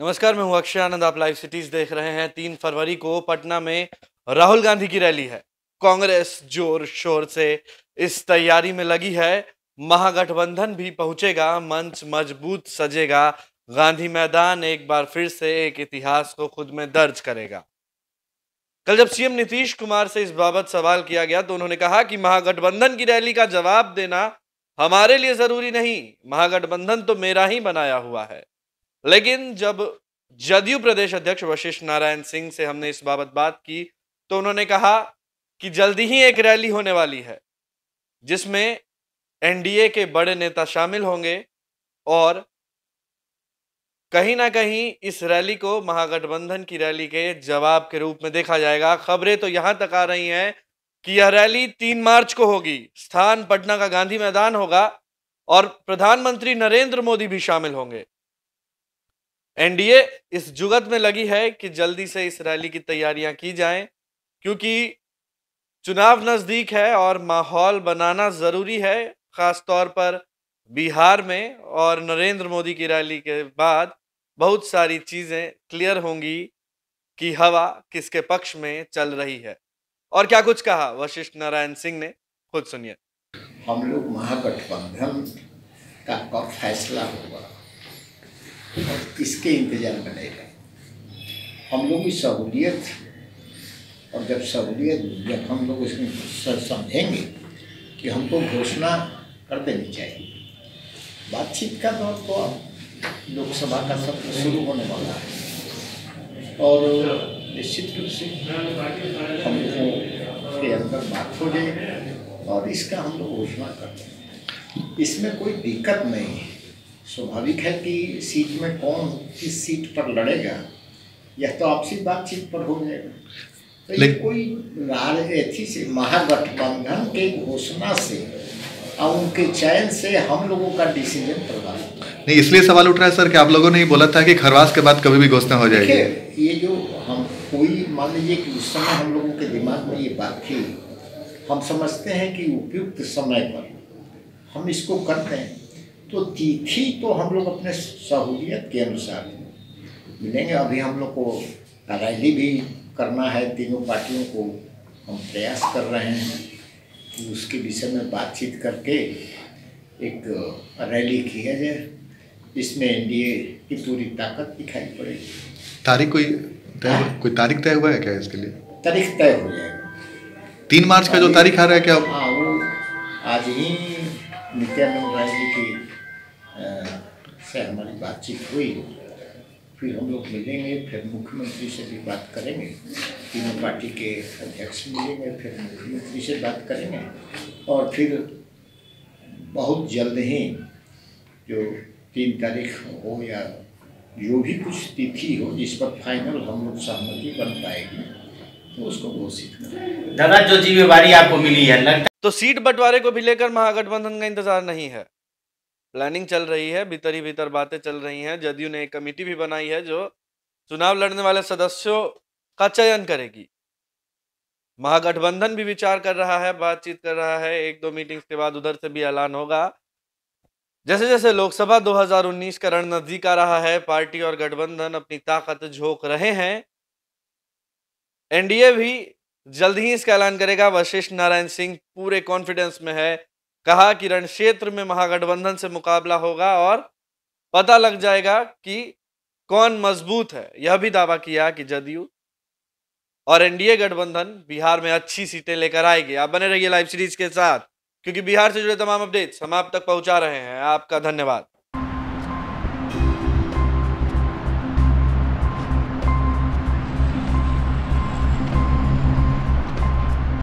नमस्कार, मैं हूं अक्षय आनंद। आप लाइव सिटीज देख रहे हैं। 3 फरवरी को पटना में राहुल गांधी की रैली है। कांग्रेस जोर शोर से इस तैयारी में लगी है। महागठबंधन भी पहुंचेगा, मंच मजबूत सजेगा। गांधी मैदान एक बार फिर से एक इतिहास को खुद में दर्ज करेगा। कल जब सीएम नीतीश कुमार से इस बाबत सवाल किया गया तो उन्होंने कहा कि महागठबंधन की रैली का जवाब देना हमारे लिए जरूरी नहीं, महागठबंधन तो मेरा ही बनाया हुआ है। लेकिन जब जदयू प्रदेश अध्यक्ष वशिष्ठ नारायण सिंह से हमने इस बाबत बात की तो उन्होंने कहा कि जल्दी ही एक रैली होने वाली है जिसमें एनडीए के बड़े नेता शामिल होंगे और कहीं ना कहीं इस रैली को महागठबंधन की रैली के जवाब के रूप में देखा जाएगा। खबरें तो यहां तक आ रही हैं कि यह रैली 3 मार्च को होगी। स्थान पटना का गांधी मैदान होगा और प्रधानमंत्री नरेंद्र मोदी भी शामिल होंगे। एनडीए इस जुगत में लगी है कि जल्दी से इस रैली की तैयारियां की जाएं, क्योंकि चुनाव नजदीक है और माहौल बनाना जरूरी है, खासतौर पर बिहार में। और नरेंद्र मोदी की रैली के बाद बहुत सारी चीजें क्लियर होंगी कि हवा किसके पक्ष में चल रही है। और क्या कुछ कहा वशिष्ठ नारायण सिंह ने, खुद सुनिए। हम लोग महागठबंधन का कब फैसला होगा और किसके इंतजार में रहेगा। हम लोग की सहूलियत, और जब हम लोग इसमें समझेंगे कि हमको घोषणा कर देनी चाहिए। बातचीत का दौर तो अब लोकसभा का सत्र शुरू होने वाला है और निश्चित रूप से हम लोगों के अंदर बात हो जाए और इसका हम लोग घोषणा कर दें। इसमें कोई दिक्कत नहीं है। स्वाभाविक है कि सीट में कौन किस सीट पर लड़ेगा यह तो आपसी बातचीत पर हो जाएगा। तो ये कोई राजनीति से, महागठबंधन के घोषणा से और उनके चयन से हम लोगों का डिसीजन प्रभावित नहीं। इसलिए सवाल उठ रहा है सर कि आप लोगों ने ही बोला था कि खरवास के बाद कभी भी घोषणा हो जाएगी। ये जो हम कोई मान लीजिए कि उस समय हम लोगों के दिमाग में ये बात थी, हम समझते हैं कि उपयुक्त समय पर हम इसको करते हैं तो तिथि तो हम लोग अपने सहूलियत के अनुसार मिलेंगे। अभी हम लोग को रैली भी करना है, तीनों पार्टियों को हम प्रयास कर रहे हैं कि उसके विषय में बातचीत करके एक रैली किया जाए। इसमें एनडीए की पूरी ताकत दिखाई पड़ेगी। तारीख कोई तारीख तय हुआ है क्या इसके लिए? तारीख तय हो जाएगा। 3 मार्च का जो तारीख आ रहा है क्या? हाँ, वो आज ही नित्यानंद राय जी की से हमारी बातचीत हुई। फिर हम लोग मिलेंगे, फिर मुख्यमंत्री से भी बात करेंगे। तीनों पार्टी के अध्यक्ष मिलेंगे, फिर मुख्यमंत्री से बात करेंगे और फिर बहुत जल्द ही जो 3 तारीख हो या जो भी कुछ तिथि हो जिस पर फाइनल हम लोग सहमति बन पाएगी तो उसको घोषित करेंगे। दादा, जो जिम्मेवारी आपको मिली है लगता तो सीट बंटवारे को भी लेकर महागठबंधन का इंतजार नहीं है। प्लानिंग चल रही है, भीतर बातें चल रही हैं। जदयू ने एक कमेटी भी बनाई है जो चुनाव लड़ने वाले सदस्यों का चयन करेगी। महागठबंधन भी विचार कर रहा है, बातचीत कर रहा है। 1-2 मीटिंग्स के बाद उधर से भी ऐलान होगा। जैसे जैसे लोकसभा 2019 का रण नजदीक आ रहा है, पार्टी और गठबंधन अपनी ताकत झोंक रहे हैं। एनडीए भी जल्द ही इसका ऐलान करेगा। वशिष्ठ नारायण सिंह पूरे कॉन्फिडेंस में है। कहा कि रण क्षेत्र में महागठबंधन से मुकाबला होगा और पता लग जाएगा कि कौन मजबूत है। यह भी दावा किया कि जदयू और एनडीए गठबंधन बिहार में अच्छी सीटें लेकर आएगी। आप बने रहिए लाइव सीरीज के साथ, क्योंकि बिहार से जुड़े तमाम अपडेट्स हम आप तक पहुंचा रहे हैं। आपका धन्यवाद।